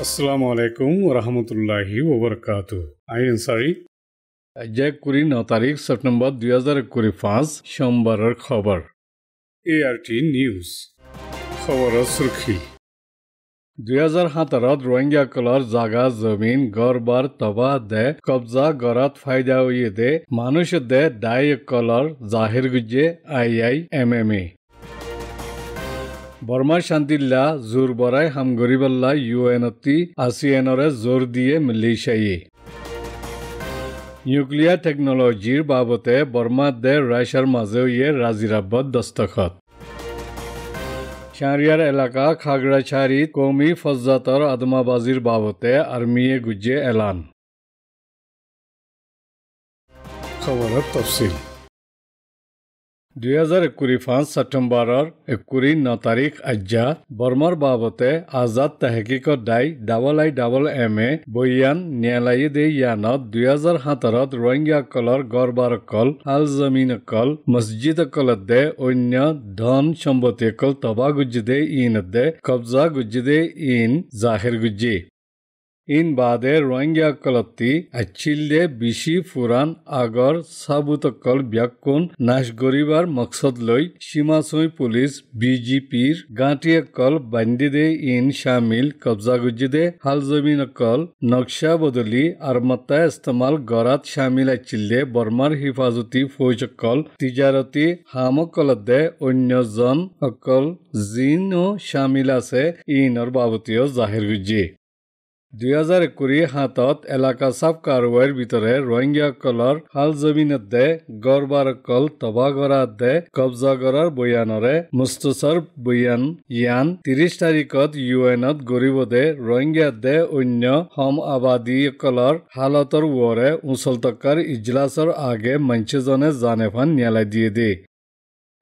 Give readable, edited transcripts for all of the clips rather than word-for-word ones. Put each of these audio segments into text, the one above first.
আসসালামু আলাইকুম ওয়া রাহমাতুল্লাহি ওয়া বারাকাতুহু। আইন সারি আজ 9 তারিখ সেপ্টেম্বর 2025 সোমবারের খবর। এআরটি নিউজ খবরের সুরখি 2017 ৰোহিঙ্গাসকলৰ জাগা জমিন গড়বাৰ তবা দে কব্জা গড়াত ফায়দা উয়ে দে মানুষ দে দায়সকলৰ জাহির গুজে IIMMA বর্মার শান্তিল্লা জোর বড়াই হামগরিবাল্লা UNOT ASEANরে জোর দিয়ে মিলিশাইয়ে নিউক্লিয়ার টেকনোলজির বাবতে বর্মা দে রাশিয়ার মাঝে ইয়ে রাজিরাব্বত দস্তখত শাহরিয়ার এলাকা খাগড়াছড়ি কৌমি ফজ্জাতর আদমাবাজির বাবতে আর্মিয়ে গুজে এলান খবরের তফসিল 2025 সেপ্টেম্বরের 9 তারিখ আজ্জা বর্মার বাবতে আজাদ তাহকিকত দায় IIMMA বয়ান ন্যায়ালয়ে দে ইয়ানত 2017 ৰোহিঙ্গাসকলৰ গড়বাৰসকল হাল জমিনসকল মছজিদসকলত দে অন্য ধন সম্পত্তিসকল তবা গুজি দে ইন দে কব্জা গুজি দে ইন জাহির গুজি ইন বাদে রোহিঙ্গাসকলতি আচ্ছিল্লে বেশি ফুরান আগর সাবুতকল ব্যাকুন নাশ গরিবার মকসদ লই সীমাচুই পুলিশ BGPর গাঁটিয়কল বান্ধি দে ইন শামিল কব্জা গুজি দে হাল জমিনকল নকশা বদলি আর মতা ইস্তেমাল গড়াত শামিল আচ্ছিল্লে বর্মার হিফাজতি ফৌজকল তিজারতি হামকলত দে অন্যজন অকল জিনও শামিল আছে ইনর বাবতীয় জাহির গুজি 2020 হাতত এলাকা সাব কারওয়াইর ভিতরে ৰোহিঙ্গাসকলৰ হাল জমিনত দে গড়বাৰসকল তবা গড়াত দে কব্জা গড়ার বয়ানরে মুস্তসর বয়ান ইয়ান 30 তারিখত UNত গরিব দে রোহিঙ্গা দে অন্য হম আবাদীসকলৰ হালতৰ ওরে উচলতকার ইজলাসর আগে মঞ্চজনে জানেফান ন্যায়ালয় দিয়ে দে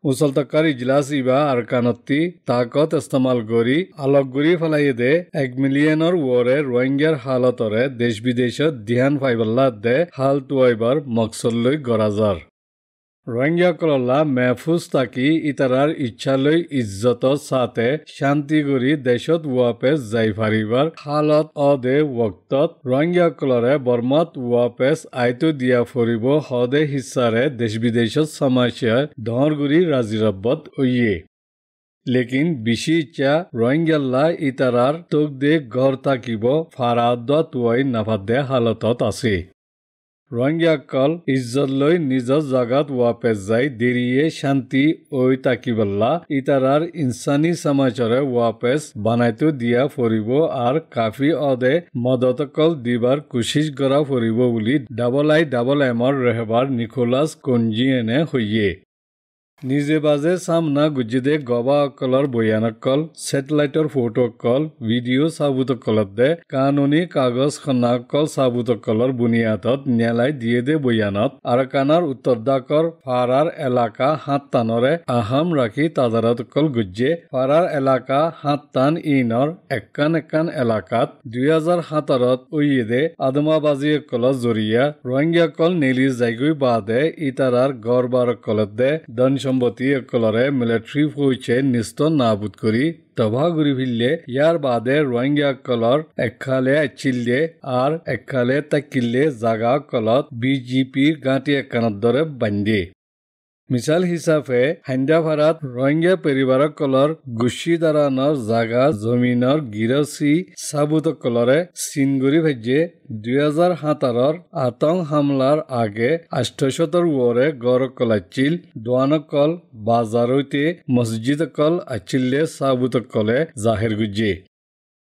উচলতকার ইজলাস ইবা আরকানতি তাকত ইস্তেমাল করি আলোকগুড়ি ফেলাই দে 1 মিলিয়নের ওরে রোহিঙ্গার হালতরে দেশ বিদেশত ধ্যান ফাইবাল্লা দে হাল তুয়াইবার মকসদ লৈ গরাজার রোহিঙ্গাসকললা মেহফুজ তাকি ইতারার ইচ্ছালৈ ইজ্জতৰ সাথে শান্তি কৰি দেশত ওয়াপেস যাই ফারিবার হালত অদে ওক্তত রোহিঙ্গাসকলরে বর্মাত ওয়াপেস আইতো দিয়া ফরিব হদে হিসারে দেশ বিদেশত সমাস্যা ধর গুৰি ৰাজিৰাব্বত ওইয়ে লেকিন বেশি ইচ্ছা ৰোহিঙ্গাল্লা ইতাৰাৰ তোক দে ঘৰ থাকিব ফাৰাদ তুয়াই নাফাদে হালতত আছে ৰোহিঙ্গাসকল ইজ্জত লৈ নিজৰ জাগাত ওয়াপেস যাই দেরিয়ে শান্তি ওই তাকিবল্লা ইতারার ইনসানি সমাজরে ওয়াপেস বানাইতো দিয়া ফরিব আর কাফি অদে মদতকল দিবার কোশিশ করা ফরিব বুলি IIMMৰ ৰেহবাৰ নিকোলাস কনজিয়েনে হইয়ে নিজে বাজে সামনা গুজিদে গবাসকলৰ বয়ানকল স্যাটেলাইটৰ ফটোকল ভিডিও সাবুতকলত দে কানুনি কাগজ খনাকল সাবুতকলৰ বুনিয়াদত ন্যায়ালয় দিয়ে দে বয়ানত আরকানার উত্তরদাকর ফারার এলাকা হাততানরে আহাম রাখি তাজারাতকল গুজ্জে ফারার এলাকা হাততান ইনর একান এলাকাত 2017 উইদে আদমাবাজিসকলৰ জৰিয়া ৰোহিঙ্গাসকল নেলি যাইগুই বাদে ইতাৰাৰ গড়বাৰকলত দে দন সম্পত্তি একলৰে মিলিটাৰি ফৌজে নিস্ত নাবুদ কৰি তবা ঘুৰি ফিৰলে ইয়াৰ বাদে ৰোহিঙ্গাসকলৰ একখালে আচ্ছিল্লে আৰ একখালে তাকিল্লে জাগা কলত BGPৰ গাঁটি একানত দৰে বান্ধে মিসাল হিসাবে হান্দাফাৰাত ৰোহিঙ্গা পৰিবাৰসকলৰ গুছি দারানোর জাগা জমিনের গিরসি সাবুতকলরে চিনগুড়ি ভেজে 2017 আতং হামলার আগে 800 ওরে গড়কল আচ্ছিল দোয়ানকল বাজারতে মসজিদকল আচ্ছিল্লে সাবুতকলে জাহির গুজে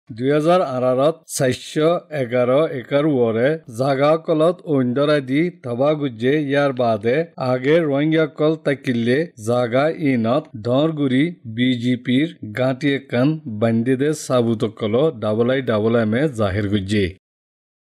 2018 411 একর ওরে জাগাকলত অন্দরাদি তবা গুজে ইয়ার বাদে আগে রোহিঙ্গাসকল তাকিল্লে জাগা ইনত ধরগুড়ি BGPর গাঁটি একান বান্ধি দে সাবুতকল IIMMA জাহির গুজে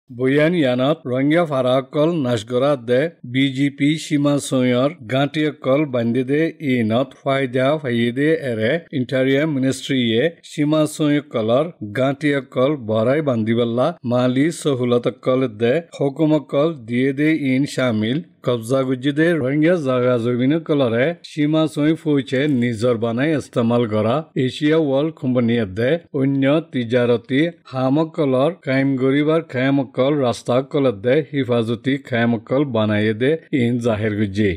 বয়ান ইয়ানত রোহিঙ্গা ফারাসকল নাশগরা দে BGP সীমা সৈয়র গাঁটিয়কল বান্ধি দে ইনত ফায়দা ফাইদে এরে ইন্টারিয়াম মিনিস্ট্রিয়ে সীমা সৈয়কলর গাঁটিয়কল বড়াই বান্ধিবল্লা মালি সহুলতকল দে হুকুমকল দিয়ে দে ইন শামিল কবজা গুজিদে রোহিঙ্গা জাগা জমিন কলরে সীমা চুই ফুইছে নিজৰ বানাই ইস্তেমাল কৰা এছিয়া ৱৰ্ল্ড কোম্পানীয়ে দে অন্য তিজাৰতী হামকলৰ কাইম গৰিবাৰ খায়ামকল ৰাস্তাকলত দে হিফাজতি খায়ামকল বানাই দে ইন জাহিৰ গুজি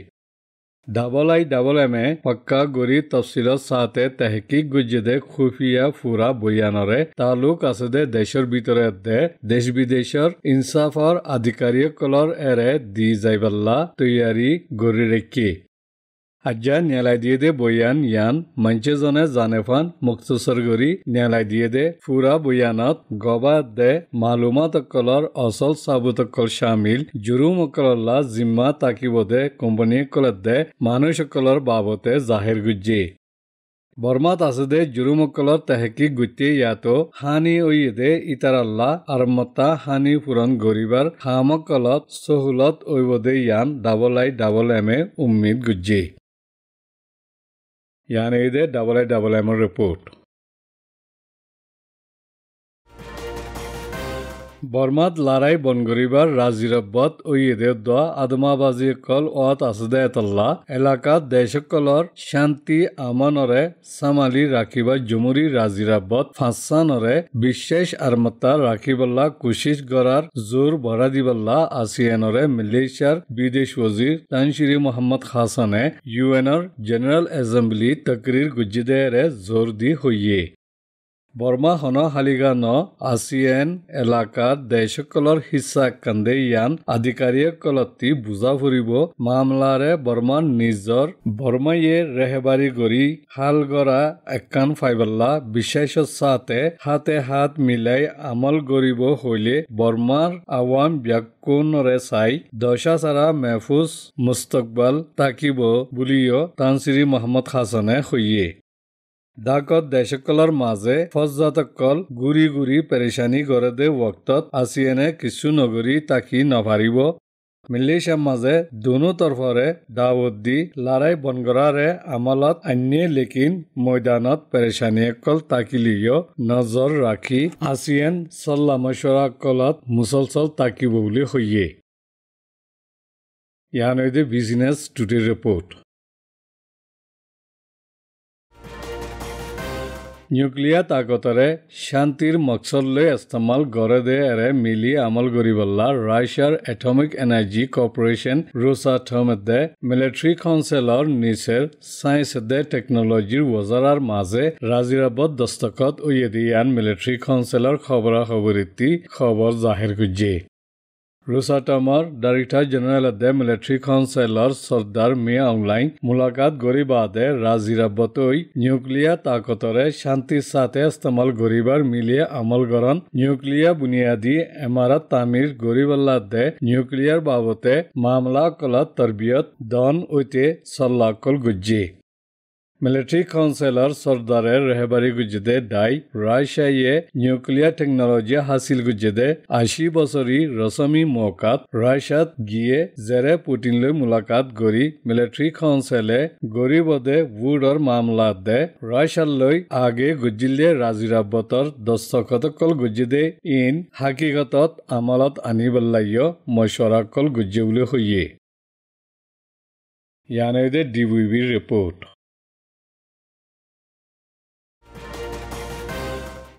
IIMA पक्का गोरी तफसिলত साथे तहकीक गुजिदे खुफिया ফুৰা বয়ানৰে তালুক আছে দে দেশৰ ভিতৰত দে দেশ বিদেশৰ ইনসাফৰ আধিকাৰীসকলৰ এৰে দি যাইবাল্লা তৈয়াৰী গৰি ৰেখি আজ্জা ন্যায়ালয় দিয়ে দে বয়ান ইয়ান মঞ্চজনে জানেফান মুক্তসৰ গৰি ন্যায়ালয় দিয়ে দে ফুৰা বয়ানত গবাদ দে মালুমাতকলৰ অচল সাবুতকল শামিল জুৰুমকলল্লা জিম্মা তাকিব দে কোম্পানীসকলত দে মানুহসকলৰ বাবতে জাহিৰ গুজি বৰ্মাত আছে দে জুৰুমকলৰ তেহকিক গুটি ইয়াতো হানি দে ইতাৰাল্লা আৰমতা হানি পূৰণ গৰিবাৰ হামকলত সহুলত দে ইয়ান IIMA উম্মিদ গুজি यान दे IIMA रिपोर्ट বর্মাত লড়াই বনগরিবার রাজিরব্বত ওইদে দোয়া আদমাবাজি কল ওয়াত আসদে এতল্লা এলাকাত দেশকলর শান্তি আমানরে সামালি রাখিবা জমুরি রাজিরাব্বত ফাঁসানরে বিশেষ আরমতা রাখিবল্লা কুশিশ গড়ার জোর ভরা দিবল্লা আসিয়ানরে মালয়েশিয়ার বিদেশ ওজির তানশিরি মোহাম্মদ হাসানে ইউএনর জেনারেল অ্যাসেম্বলি তকরির গুজিদেরে জোর দি হইয়ে বর্মা হন হালিগান আসিয়ান এলাকাত দেশকলর হিসা কান্দে ইয়ান আধিকাৰীসকলতি বুজা ফুৰিব মামলাৰে বৰ্মাৰ নিজৰ বৰ্মায়ে ৰেহবাৰী গৰি হাল গৰা একান ফাইবাল্লা বিশেষ সাথে হাতে হাত মিলাই আমল কৰিব হইলে বৰ্মাৰ আৱাম ব্যাকুণৰে চাই দশাচাৰা মেহফুজ মুস্তকবাল তাকিব বুলিও তানশিৰি মোহাম্মদ হাছানে হইয়ে ডাকত দেশকলৰ মাজে ফজ্জাতকল গুৰি গুৰি পেৰেশানি কৰে দে ওক্তত আসিয়ানে কিছু নগৰী তাকি নভাৰিব মালয়েছিয়াৰ মাজে দুনো তৰফৰে দাৱত দি লৰাই বনগৰাৰে আমলত আন্যে লেকিন ময়দানত পেৰেশানিকল তাকিলিও নজৰ ৰাখি আসিয়ান চল্লা মশৰাকলত মুসলসল তাকিব বুলি হইয়ে ইয়ানৈদে বিজনেছ টুডে ৰিপৰ্ট নিউক্লিয়াৰ তাকতৰে শান্তিৰ মকসদলৈ ইস্তেমাল গৰে দে এৰে মিলি আমল গৰিবল্লা ৰাছিয়াৰ এটমিক এনাৰ্জি কৰ্পোৰেশ্যন ৰোসাটম দে মিলিটাৰী কাউন্সিলৰ নিচেৰ সায়েন্স দে টেকনলজিৰ ওজাৰাৰ মাজে ৰাজিৰাবত দস্তখত ইয়ান মিলিটাৰী কাউন্সিলৰ খবৰি খবৰ জাহিৰ গুজি ৰোসাটমৰ ডাইৰেক্টৰ জেনেৰেল দে মিলিটাৰী কাউন্সিলৰ চৰ্দাৰ মিয়া অনলাইন মুলাকাত গৰিবাদে ৰাজিৰাবতৈ নিউক্লিয়াৰ তাকতৰে শান্তিৰ সাথে ইস্তেমাল গৰিবাৰ মিলিয়ে আমল গৰণ নিউক্লিয়াৰ বুনিয়াদী এমাৰত তামিৰ গৰিবাল্লা দে নিউক্লিয়াৰ বাবতে মামলা কলত তৰবিয়ত দন ঐতে চল্লাকল গুজি মিলিটাৰী কাউন্সিলৰ চৰ্দাৰে ৰেহবাৰী গুজিদে দাই ৰাছিয়ায়ে নিউক্লিয়াৰ টেকনলজি হাসিল গুজিদে 80 বছৰী ৰচমী মৌকাত ৰাছিয়াত গিয়ে জেৰে পুটিনলৈ মুলাকাত গৰি মিলিটাৰী কাউন্সিলে গৰিবদে বুডৰ মামলাত দে ৰাছিয়ালৈ আগে গুজিলে ৰাজিৰাবতৰ দস্তখতকল গুজিদে ইন হাকিকতত আমলত আনিবল্লাইও মশৰাকল গুজি বুলি হইয়ে ইয়ানৈদে ডিবিবি ৰিপৰ্ট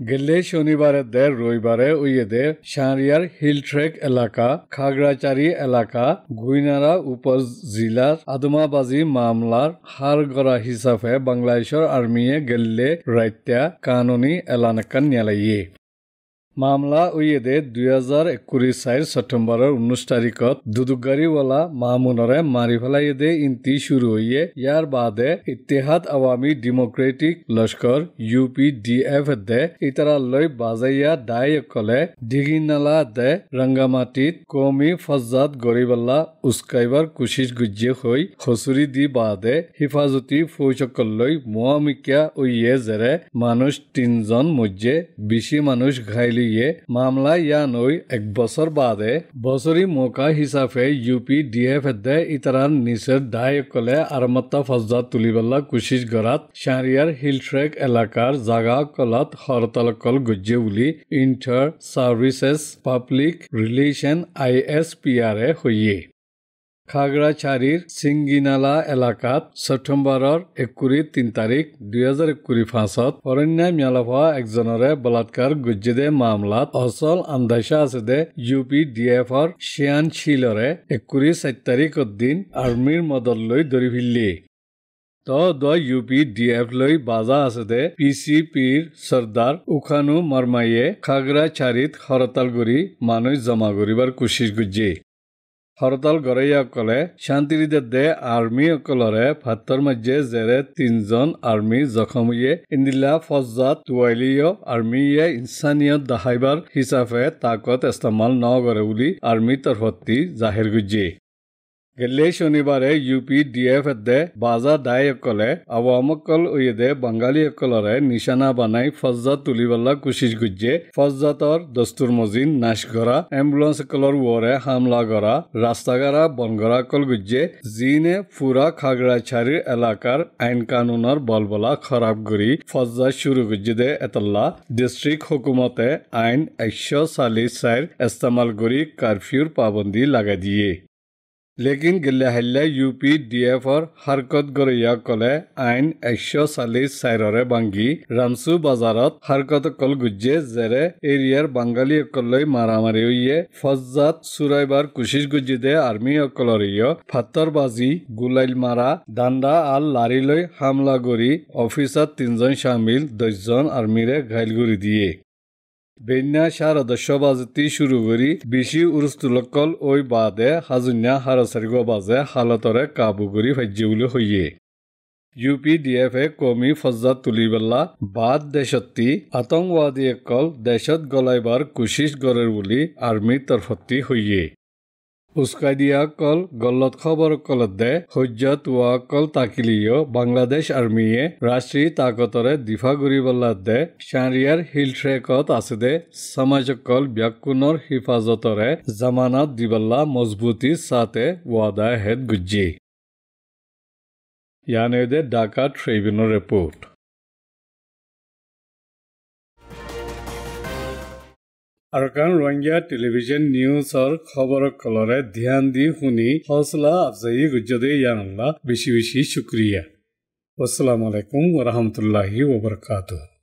গেলে শনিবারে দে রবিবারে দে শাহরিয়ার হিল ট্রেক এলাকা খাগড়াচারি এলাকা গুইনারা উপজিলার আদমাবাজি মামলার হারগড়া হিসাবে বাংলাদেশের আর্মিয়ে গেলে রাইত্যা কানুনি এলানাকান ন্যায়ালয়ে মামলা দে 2021 সেপ্টেম্বরের 19 তারিখত দুদুগারিওয়ালা মামুনরে মারি ফেলাই দে ইন্তি শুরু হইয়ে ইয়ার বাদে ইত্তেহাদ আওয়ামী ডেমোক্রেটিক লস্কর UPDF দে ইতারালৈ বাজাইয়া দায়কলে দিঘিনালা দে রঙ্গামাটিত কৌমি ফজ্জাত গরিবাল্লা উস্কাইবার কুশিশ গুজ্জে হই হসুরি দি বাদে হিফাজতি ফৌজকলৈ মোয়ামিকিয়া জেরে মানুষ 3 জন মধ্যে বেশি মানুষ ঘাইলি মামলা ইয়ানৈ 1 বছর বাদে বছরি মৌকা হিসাবে UPDF দে ইতারার নিচের দায়কলে আরমত্তা ফজ্জাত তুলিবাল্লা কুশিশ গড়াত শাহরিয়ার হিল ট্রেক এলাকার জাগা কলত হরতালকল গুজ্জে বুলি inter services public relation ISPR হইয়ে খাগড়াছড়িৰ সিংগিনালা এলেকাত ছেপ্টেম্বৰৰ ৩ তাৰিখ ২০২৫ অৰণ্য মেলাভা একজনৰে বলাৎকাৰ গুজ্জিদে মামলাত অচল আন্দাজা আছে দে UPDFৰ শিয়ান শিলৰে ৪ তাৰিখৰ দিন আৰ্মীৰ মদত লৈ ধৰি ফিল্লি UPDF লৈ বাজা আছে দে PCPৰ সৰ্দাৰ উখানু মাৰমায়ে খাগড়াছড়িত হৰতাল কৰি মানুহ জমা কৰিবাৰ কোচিছ গুজ্জি হরতাল গড়াইয়াসকলে শান্তিরিদের দে আর্মি অকলরে ভাত্তর মাঝে জেরে ৩জন আর্মি জখম হয়ে ইন্দিলা ফজ্জাত তুয়াইলিও আর্মিয়ে ইনসানিয়ত দাহাইবার হিসাবে তাকত ইস্তেমাল নগরে বুলি আর্মি তরফতি জাহির গুজি গেলে শনিবারে UPDF দে বাজা দায়কলে আওয়ামকল ওয়েদে বাঙালি অকলরে নিশানা বানাই ফজ্জাত তুলিবাল্লা কুশিস গুজ্জে ফজ্জাতর দস্তুর মজিন নাশ করা এম্বুলেন্স অকলর ওরে হামলা করা রাস্তাগারা বনগরা কল গুজ্জে জিনে পুরা খাগড়াছড়ির এলাকার আইন কানুনের বলবলা খারাপ করি ফজ্জাত শুরু গুজ্জে দে এতল্লা ডিস্ট্রিক্ট হুকুমতে আইন ১৪৪ ইস্তেমাল করি কারফিউর পাবন্দি লাগাই দিয়ে लेकिन गिल्लाहिल्ला UPDFৰ হাৰকত গৰিয়া কলে আইন ১৪৪ৰে বাংগি ৰামসু বাজাৰত হাৰকত কল গুজ্জে জেৰে এৰিয়াৰ বাঙালী অকলৈ মাৰামাৰি হৈয়ে ফজ্জাত চুৰাইবাৰ কুচিছ গুজ্জিদে আৰ্মি অকলৰিয় ফাত্তৰবাজি গুলাইল মাৰা দাণ্ডা আল লাৰিলৈ হামলা কৰি অফিচত ৩জন শামিল ১০জন আৰ্মিৰে ঘাইল কৰি দিয়ে বেন্যা সারা দশবাজতি শুরু করি বেশি উরস্তুলকল ওই বাদে হাজুন্যা হারাসারিগ বাজে হালতরে কাবু করি ভাজ্য বলে হইয়ে UPDF কমি ফজ্জাত তুলিবেলা বাদ দেশত্তি আতঙ্কবাদী একল দেশত গলাইবার কুচিছ গড়ের বুলি আর্মির তরফতি হইয়ে উস্কাই দিয়া কল গল্লত খবর কলত দে হজ্জত ওয়াকল তাকিলিও বাংলাদেশ আর্মিয়ে রাষ্ট্রীয় তাকতরে দিফা করিবল্লা দে শাহরিয়ার হিল ট্রেকত আছে দে সমাজকল ব্যাকুণর হিফাজতরে জামানত দিবল্লা মজবুতি সাথে ওয়াদা হেদ গুজ্জি यानी दे Dhaka Tribune report আৰকান Rohingya television নিউজৰ খবৰক কলৰে ধ্যান দি শুনি হৌসলা আফজাই গুজ্জদে ইয়ানুল্লাহ বেশি বেশি শুক্ৰিয়া। আসসালামু আলাইকুম ওয়া ৰাহমাতুল্লাহি ওয়া বাৰাকাতুহু।